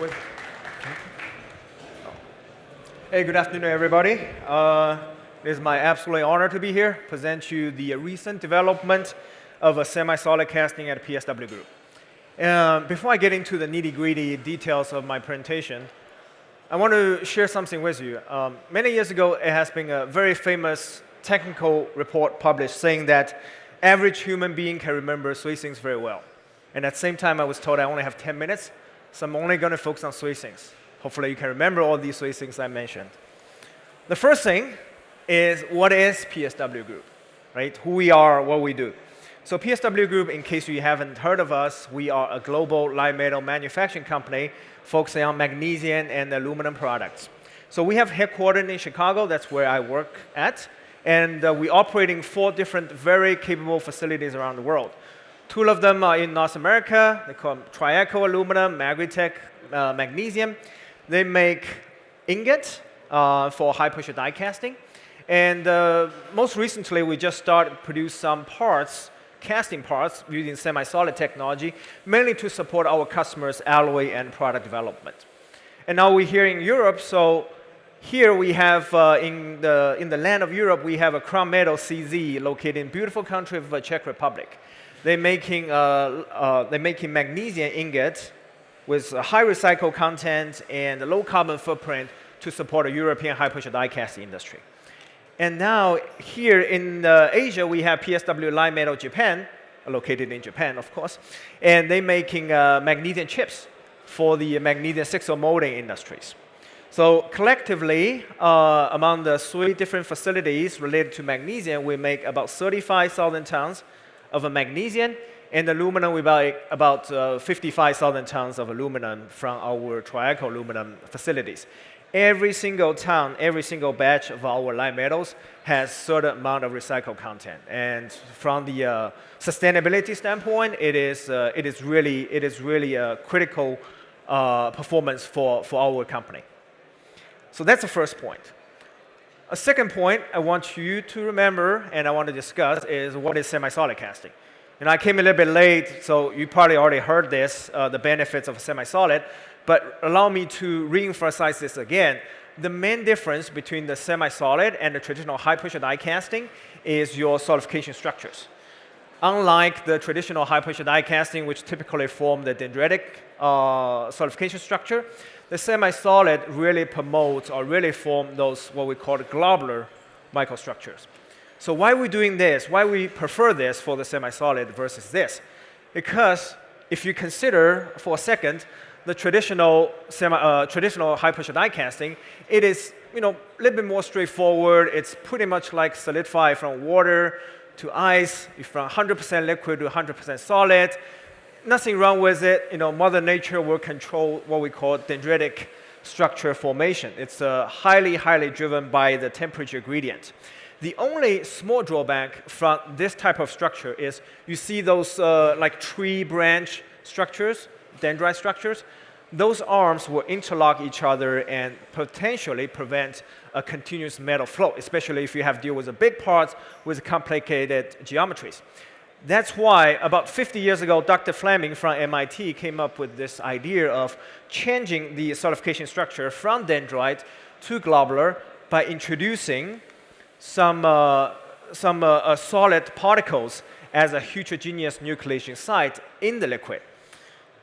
Wait. Hey, good afternoon, everybody. It is my absolute honor to be here, present you the recent development of a semi-solid casting at PSW Group. Before I get into the nitty-gritty details of my presentation, I want to share something with you. Many years ago, it has been a very famous technical report published saying that average human being can remember three things very well. And at the same time, I was told I only have 10 minutes, so I'm only going to focus on three things. Hopefully, you can remember all these three things I mentioned. The first thing is, what is PSW Group, right? Who we are, what we do. So PSW Group, in case you haven't heard of us, we are a global light metal manufacturing company focusing on magnesium and aluminum products. So we have headquartered in Chicago, that's where I work at, and we operate in 4 different very capable facilities around the world. 2 of them are in North America. They call them Triaco Aluminum, Magritech Magnesium. They make ingot for high-pressure die casting. And most recently, we just started to produce some parts, casting parts, using semi-solid technology, mainly to support our customers' alloy and product development. And now we're here in Europe, so here we have, in the land of Europe, we have a Crown Metal CZ located in beautiful country of the Czech Republic. They're making magnesium ingot with a high recycled content and a low carbon footprint to support a European high-pressure die casting industry. And now here in Asia, we have PSW Light Metal Japan, located in Japan, of course, and they're making magnesium chips for the magnesium 6-0 molding industries. So collectively, among the 3 different facilities related to magnesium, we make about 35,000 tons of a magnesium, and aluminum, we buy about 55,000 tons of aluminum from our Triaco aluminum facilities. Every single ton, every single batch of our light metals has certain amount of recycled content. And from the sustainability standpoint, it is really a critical performance for our company. So that's the first point. A second point I want you to remember and I want to discuss is what is semi-solid casting. And I came a little bit late, so you probably already heard this, the benefits of semi-solid, but allow me to re-emphasize this again. The main difference between the semi-solid and the traditional high-pressure die casting is your solidification structures. Unlike the traditional high-pressure die casting, which typically form the dendritic solidification structure, the semi-solid really promotes or really form those what we call globular microstructures. So why are we doing this? Why we prefer this for the semi-solid versus this? Because if you consider for a second the traditional high-pressure die casting, it is a little bit more straightforward. It's pretty much like solidify from water to ice, from 100% liquid to 100% solid. Nothing wrong with it. Mother Nature will control what we call dendritic structure formation. It's highly, highly driven by the temperature gradient. The only small drawback from this type of structure is you see those like tree branch structures, dendrite structures. Those arms will interlock each other and potentially prevent a continuous metal flow, especially if you have to deal with the big parts with complicated geometries. That's why about 50 years ago, Dr. Fleming from MIT came up with this idea of changing the solidification structure from dendrite to globular by introducing some solid particles as a heterogeneous nucleation site in the liquid.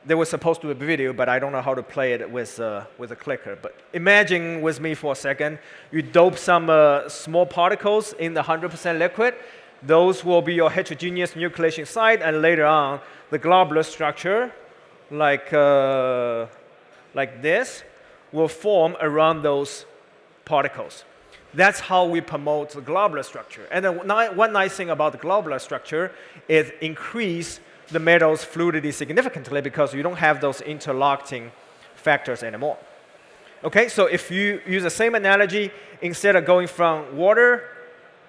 There was supposed to be a video, but I don't know how to play it with a clicker. But imagine with me for a second, you dope some small particles in the 100% liquid. Those will be your heterogeneous nucleation site, and later on, the globular structure, like this, will form around those particles. That's how we promote the globular structure. And then one nice thing about the globular structure is increase the metal's fluidity significantly because you don't have those interlocking factors anymore. Okay, so if you use the same analogy, instead of going from water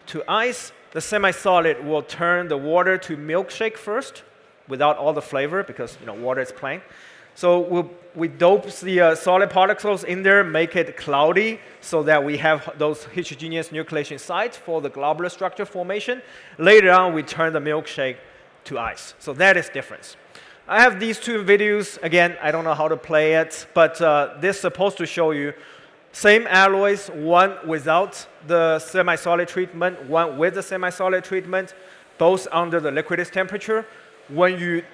to ice, the semi-solid will turn the water to milkshake first without all the flavor because water is plain. So we dope the solid particles in there, make it cloudy so that we have those heterogeneous nucleation sites for the globular structure formation. Later on, we turn the milkshake to ice. So that is difference. I have these two videos. Again, I don't know how to play it, but this is supposed to show you same alloys, one without the semi-solid treatment, one with the semi-solid treatment, both under the liquidus temperature. When you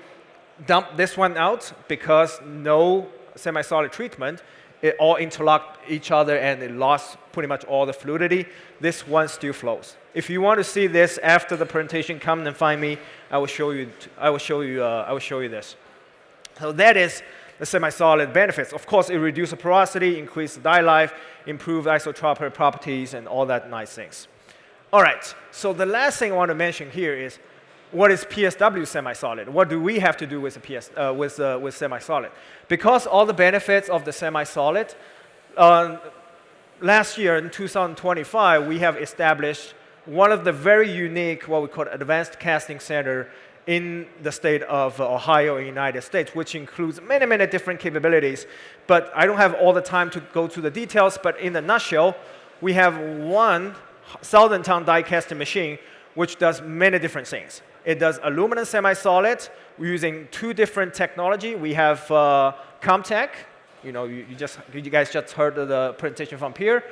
dump this one out, because no semi-solid treatment, it all interlocked each other and it lost pretty much all the fluidity. This one still flows. If you want to see this after the presentation, come and find me. I will show you this. So that is the semi-solid benefits. Of course, it reduces porosity, increases die life, improves isotropic properties, and all that nice things. All right. So the last thing I want to mention here is, what is PSW semi-solid? What do we have to do with semi-solid? Because all the benefits of the semi-solid, last year in 2025, we have established one of the very unique, what we call advanced casting center in the state of Ohio in the United States, which includes many, many different capabilities. But I don't have all the time to go to the details, but in a nutshell, we have 1,000-ton die casting machine, which does many different things. It does aluminum semi-solid using two different technology. We have Comtech. You guys just heard the presentation from Pierre.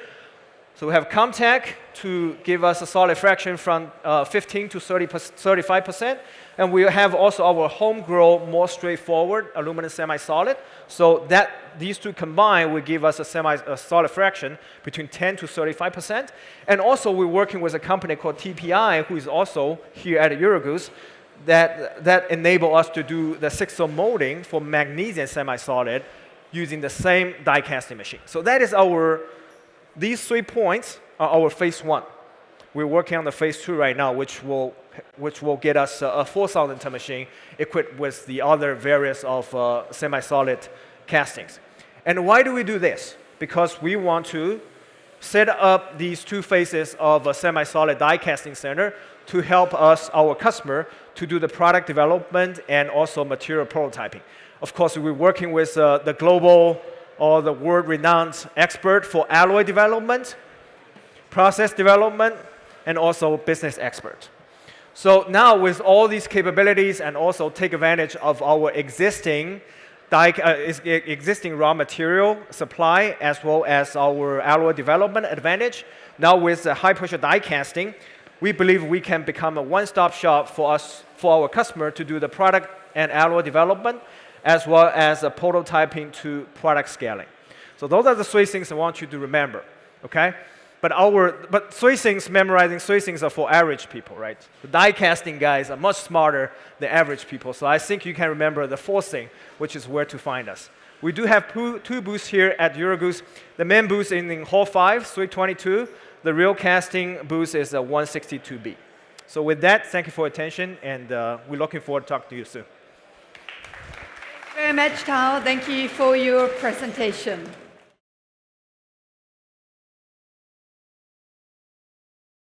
So we have Comtech to give us a solid fraction from 15 to 35%. And we have also our homegrown, more straightforward aluminum semi-solid. So these two combined will give us a solid fraction between 10 to 35%. And also we're working with a company called TPI, who is also here at Eurogoose, that enable us to do the 6-zone molding for magnesium semi-solid using the same die casting machine. So that is these 3 points are our phase 1. We're working on the phase 2 right now, which will get us a 4,000-ton machine equipped with the other various of semi-solid castings. And why do we do this? Because we want to set up these 2 phases of a semi-solid die casting center to help our customer, to do the product development and also material prototyping. Of course, we're working with the global or the world-renowned expert for alloy development, process development, and also business expert. So now with all these capabilities and also take advantage of our existing raw material supply as well as our alloy development advantage, now with high-pressure die casting, we believe we can become a one-stop shop for our customer to do the product and alloy development as well as prototyping to product scaling. So those are the 3 things I want you to remember, okay? But 3 things, memorizing 3 things are for average people, right? The die casting guys are much smarter than average people. So I think you can remember the 4th thing, which is where to find us. We do have 2 booths here at Eurogoose. The main booth is in Hall 5, 322. The real casting booth is 162B. So with that, thank you for your attention, and we're looking forward to talking to you soon. Thank you very much, Tao. Thank you for your presentation.